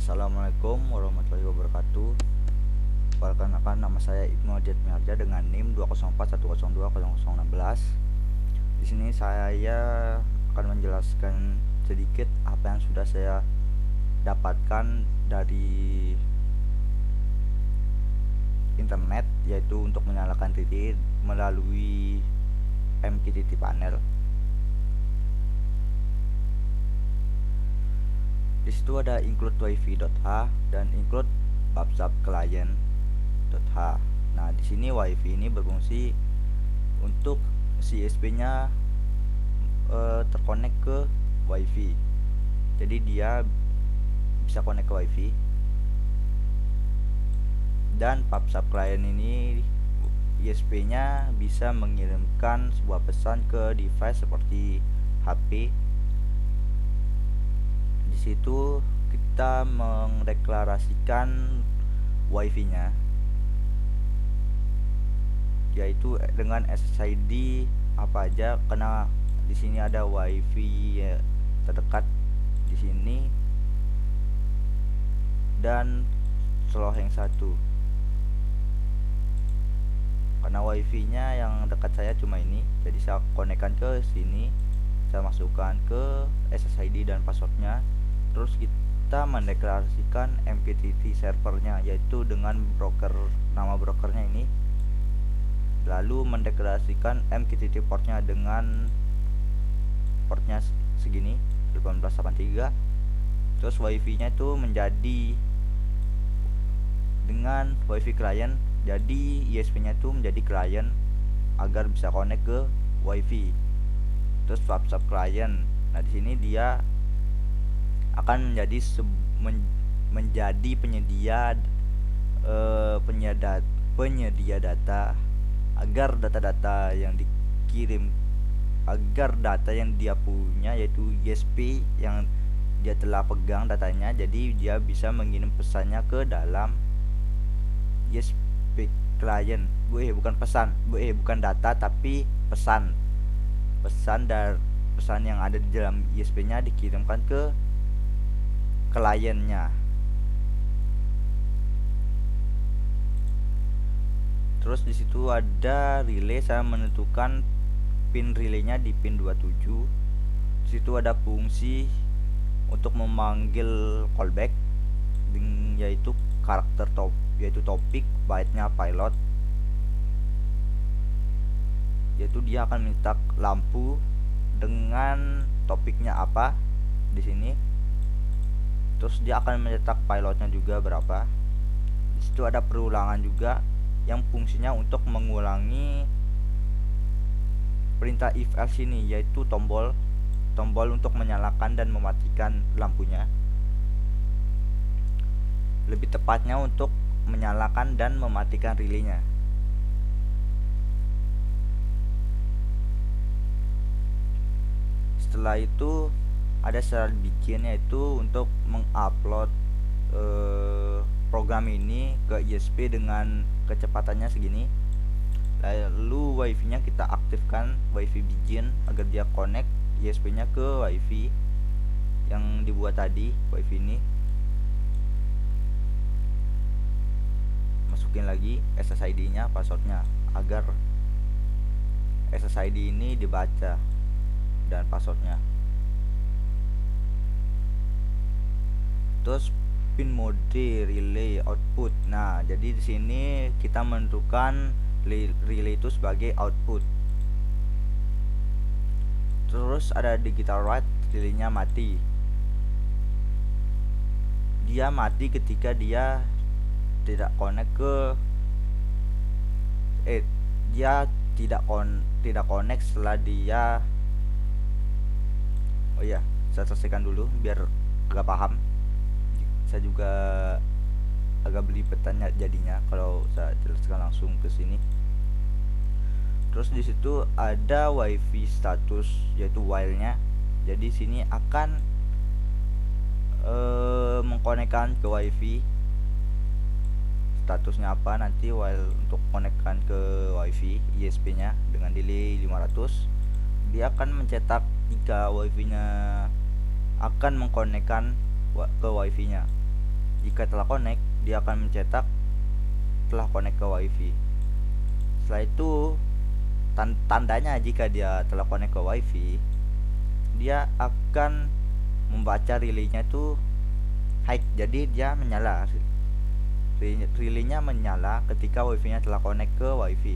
Assalamualaikum warahmatullahi wabarakatuh. Perkenalkan, nama saya Ibnu Ajat Miharja dengan NIM 20410202016. Di sini saya akan menjelaskan sedikit apa yang sudah saya dapatkan dari internet, yaitu untuk menyalakan titik melalui MQTT panel. Di situ ada include wifi.h dan include PubSub client.h. Nah, di sini wifi ini berfungsi untuk si ISP-nya terkonek ke wifi. Jadi dia bisa connect ke wifi. Dan PubSub client ini ISP-nya bisa mengirimkan sebuah pesan ke device seperti HP. Di situ kita mendeklarasikan wifi-nya, yaitu dengan SSID apa aja, karena di sini ada wifi terdekat di sini dan slow yang satu. Karena wifi-nya yang dekat saya cuma ini, jadi saya konekkan ke sini, saya masukkan ke SSID dan passwordnya. Terus kita mendeklarasikan MQTT servernya, yaitu dengan nama brokernya ini. Lalu mendeklarasikan MQTT portnya dengan portnya segini 1883. Terus wifi-nya itu menjadi dengan wifi client, jadi ISP-nya itu menjadi client agar bisa connect ke wifi. Terus PubSub client, nah di sini dia akan menjadi penyedia data agar data yang dia punya, yaitu ISP yang dia telah pegang datanya, jadi dia bisa mengirim pesannya ke dalam ISP client. Bukan data tapi pesan yang ada di dalam ISP-nya dikirimkan ke kliennya. Terus di situ ada relay, saya menentukan pin relaynya di pin 27. Di situ ada fungsi untuk memanggil callback, yaitu topik, byte-nya pilot, yaitu dia akan minta lampu dengan topiknya apa di sini. Terus dia akan mencetak pilotnya juga berapa. Di situ ada perulangan juga yang fungsinya untuk mengulangi perintah if else ini, yaitu tombol untuk menyalakan dan mematikan lampunya. Lebih tepatnya untuk menyalakan dan mematikan relaynya. Setelah itu ada syarat bikin, yaitu untuk mengupload program ini ke ISP dengan kecepatannya segini. Lalu wifi-nya kita aktifkan wifi begin agar dia connect ISP-nya ke wifi yang dibuat tadi, wifi ini. Masukin lagi SSID-nya, passwordnya, agar SSID ini dibaca dan passwordnya. Terus pin mode relay output. Nah, jadi di sini kita menentukan relay itu sebagai output. Terus ada digital write, relaynya mati. Dia mati ketika dia tidak connect ke dia tidak connect setelah dia. Oh iya, saya selesaikan dulu biar agak paham. Saya juga agak belibetnya jadinya kalau saya jelaskan langsung ke sini. Terus di situ ada wifi status, yaitu while-nya. Jadi sini akan mengkonekkan ke wifi. Statusnya apa nanti while untuk konekkan ke wifi ISP-nya dengan delay 500. Dia akan mencetak jika wifi-nya akan mengkonekkan ke wifi-nya. Jika telah connect, dia akan mencetak telah connect ke wifi. Setelah itu tandanya jika dia telah connect ke wifi, dia akan membaca relaynya itu high, jadi dia menyala, relaynya menyala ketika wifi-nya telah connect ke wifi,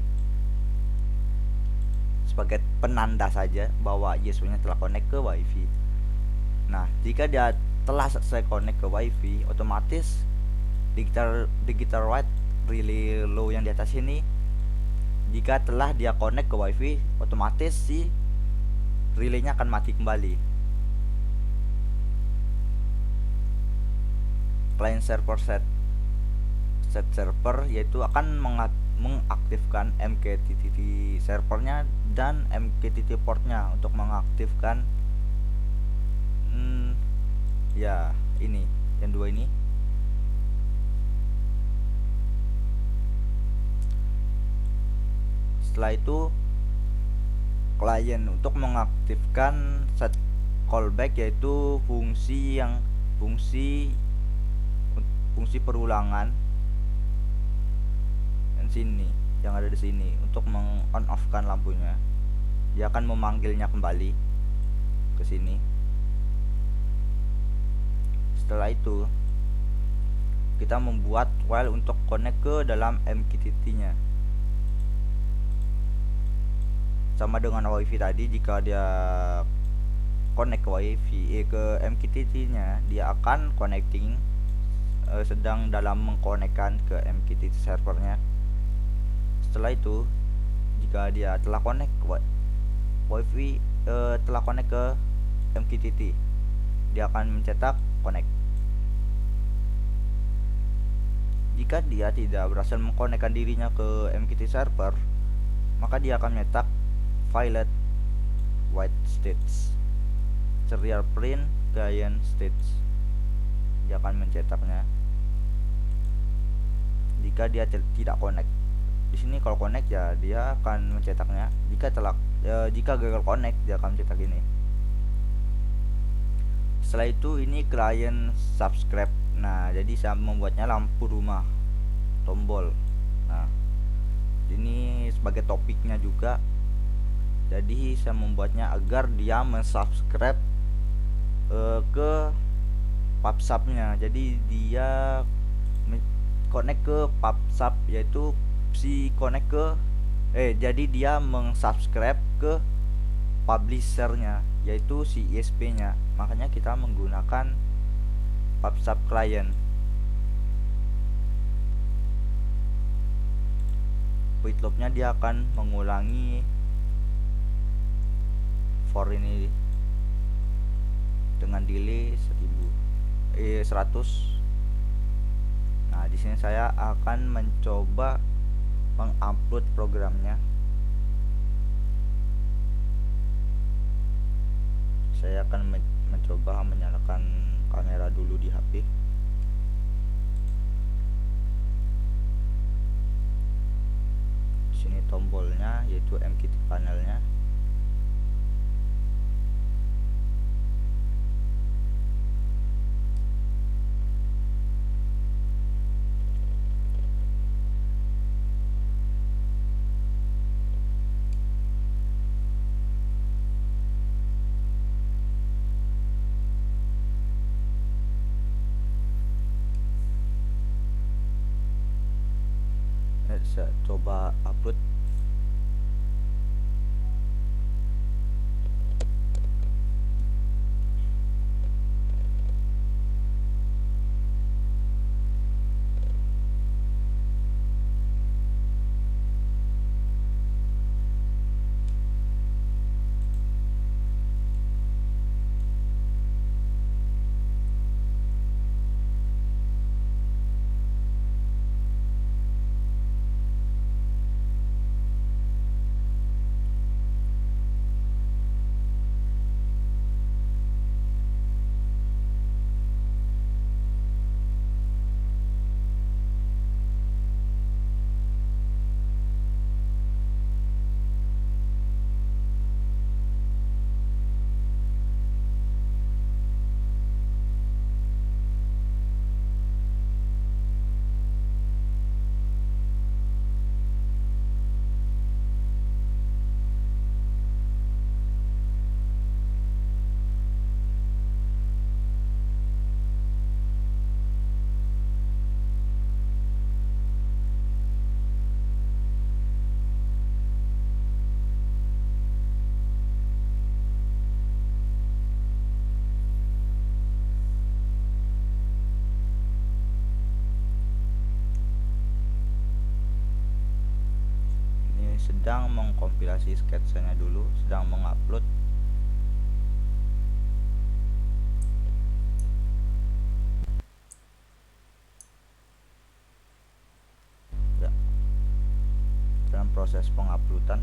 sebagai penanda saja bahwa user-nya telah connect ke wifi. Nah, jika dia telah selesai connect ke wifi, otomatis digital write relay low yang di atas ini, jika telah dia connect ke wifi, otomatis si relaynya akan mati kembali. Client server set server yaitu akan mengaktifkan MQTT servernya dan MQTT portnya untuk mengaktifkan ya ini yang dua ini. Setelah itu klien untuk mengaktifkan set callback, yaitu fungsi perulangan yang sini, yang ada di sini, untuk meng-on off kan lampunya. Dia akan memanggilnya kembali ke sini. Setelah itu kita membuat file untuk connect ke dalam MQTT-nya. Sama dengan wifi tadi, jika dia connect ke wifi ke MQTT-nya, dia akan connecting sedang dalam mengkonekkan ke MQTT servernya. Setelah itu, jika dia telah connect ke wifi, telah connect ke MQTT, dia akan mencetak connect. Jika dia tidak berhasil mengkonekkan dirinya ke MQTT server, maka dia akan mencetak violet white states, serial print client states. Dia akan mencetaknya jika dia tidak connect. Di sini kalau connect ya dia akan mencetaknya. Jika gagal connect, dia akan mencetak ini. Setelah itu ini client subscribe. Nah, jadi saya membuatnya lampu rumah tombol. Nah, ini sebagai topiknya juga. Jadi saya membuatnya agar dia mensubscribe ke PubSub-nya. Jadi dia connect ke PubSub, yaitu si connect ke jadi dia mengsubscribe ke publisher-nya, yaitu si ISP-nya. Makanya kita menggunakan PubSub client. Void loop-nya dia akan mengulangi for ini dengan delay 100. Nah, di sini saya akan mencoba mengupload programnya. Saya akan mencoba menyalakan kamera dulu di HP. Di sini tombolnya yaitu MQTT panelnya. Saya coba upload. sedang mengkompilasi sketsanya dulu, sedang mengupload. Ya, dalam proses penguploadan.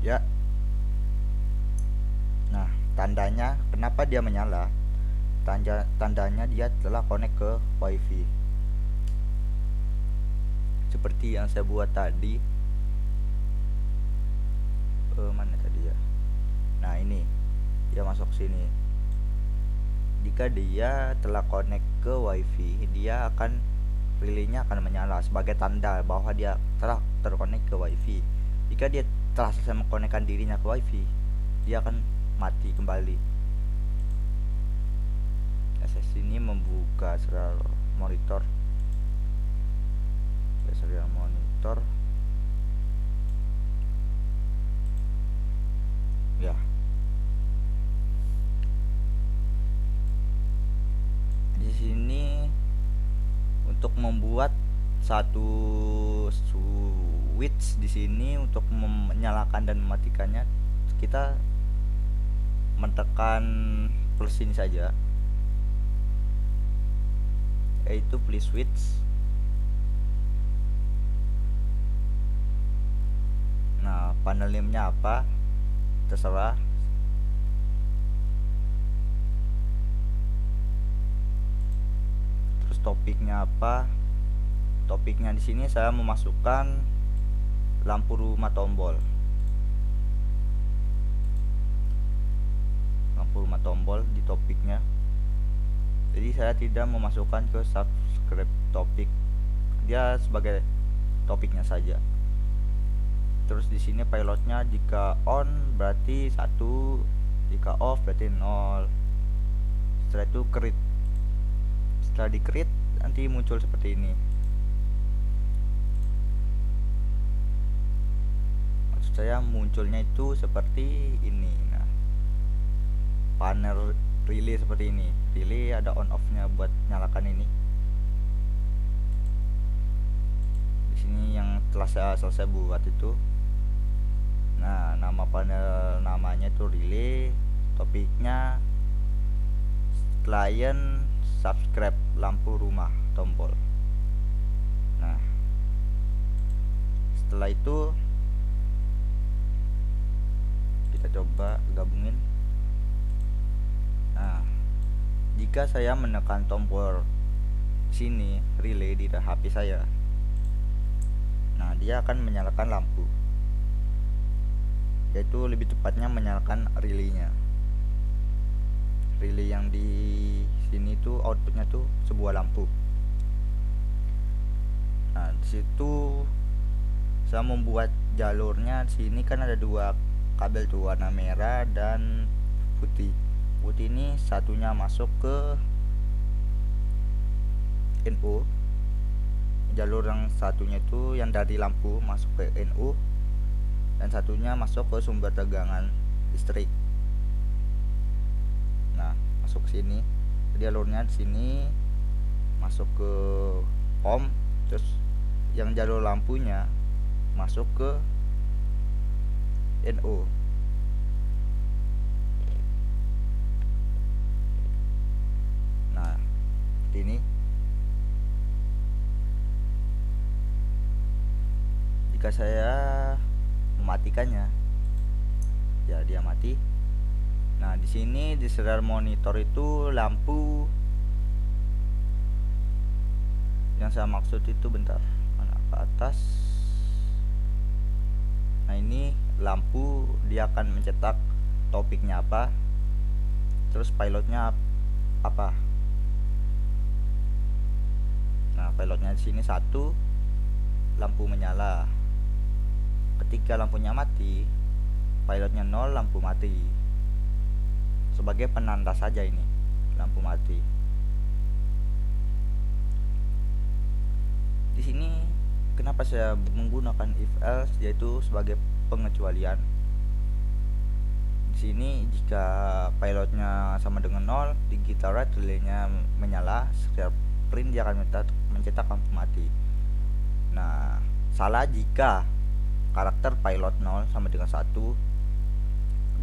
Ya. Nah, tandanya kenapa dia menyala? Tandanya dia telah connect ke wifi. Seperti yang saya buat tadi. Mana tadi ya? Nah, ini dia masuk sini. Jika dia telah connect ke wifi, dia akan relaynya akan menyala sebagai tanda bahwa dia telah terkonek ke wifi. Jika dia telah selesai mengkonekkan dirinya ke wifi, dia akan mati kembali. Saya sini membuka serial monitor. Serial monitor. Ya. Di sini untuk membuat satu switch di sini untuk menyalakan dan mematikannya, kita menekan plus ini saja, yaitu please switch. Nah, panel name-nya apa terserah. Terus topiknya apa? Topiknya di sini saya memasukkan lampu rumah tombol. Lampu rumah tombol di topiknya. Jadi saya tidak memasukkan ke subscribe topik. Dia sebagai topiknya saja. Terus di sini pilotnya jika on berarti 1, jika off berarti 0. Setelah itu create. Setelah di create nanti muncul seperti ini. Maksud saya munculnya itu seperti ini. Nah, panel relay seperti ini. Relay ada on off-nya buat nyalakan ini. Di sini yang telah saya selesai buat itu. Nah, nama panel namanya itu relay, topiknya client subscribe lampu rumah tombol. Nah, setelah itu kita coba gabungin. Nah, jika saya menekan tombol sini relay di HP saya, nah dia akan menyalakan lampu, yaitu lebih tepatnya menyalakan relaynya. Relay yang di sini tuh outputnya tuh sebuah lampu. Nah, disitu saya membuat jalurnya. Di sini kan ada 2 kabel tuh, warna merah dan putih. Putih ini satunya masuk ke NO. Jalur yang satunya itu yang dari lampu masuk ke NO, dan satunya masuk ke sumber tegangan listrik. Nah, masuk ke sini. Jalurnya di sini masuk ke home, terus yang jalur lampunya masuk ke NO. Nah, ini jika saya mematikannya, ya dia mati. Nah, di sini di serial monitor itu lampu yang saya maksud itu, bentar, mana ke atas. Nah, ini lampu dia akan mencetak topiknya apa, terus pilotnya apa. Nah, pilotnya di sini 1, lampu menyala. Ketika lampunya mati, pilotnya 0, lampu mati. Sebagai penanda saja ini, lampu mati. Di sini kenapa saya menggunakan if else, yaitu sebagai pengecualian. Di sini jika pilotnya sama dengan 0, digital write relaynya menyala, setiap print dia akan mencetak lampu mati. Nah, salah jika karakter pilot 0 sama dengan 1,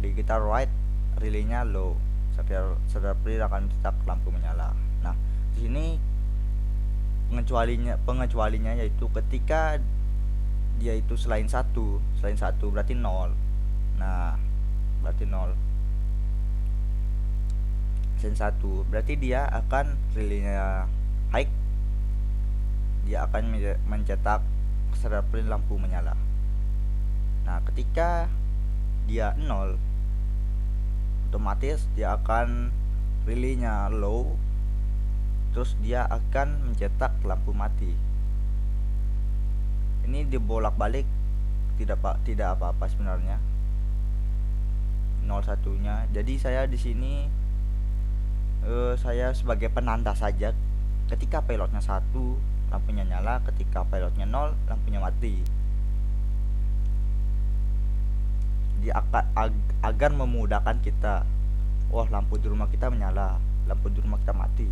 digital write relaynya low, setiap print akan mencetak lampu menyala. Nah, di sini pengecualinya yaitu ketika dia itu selain satu berarti 0. Nah, berarti 0. Selain 1 berarti dia akan relaynya high, dia akan mencetak print lampu menyala. Nah, ketika dia 0, otomatis dia akan relaynya low, terus dia akan mencetak lampu mati. Ini dibolak-balik tidak apa-apa sebenarnya 01-nya. Jadi saya di sini saya sebagai penanda saja. Ketika pilotnya 1, lampunya nyala, ketika pilotnya 0, lampunya mati. Dia agar memudahkan kita. Wah, lampu di rumah kita menyala, lampu di rumah kita mati.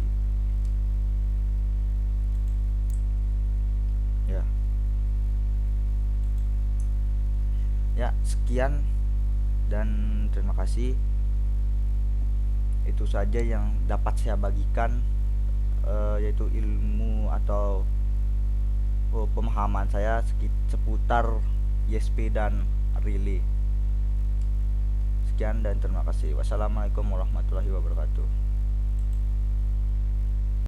Ya, sekian dan terima kasih. Itu saja yang dapat saya bagikan, yaitu ilmu atau pemahaman saya seputar ISP dan relay. Sekian dan terima kasih. Wassalamualaikum warahmatullahi wabarakatuh.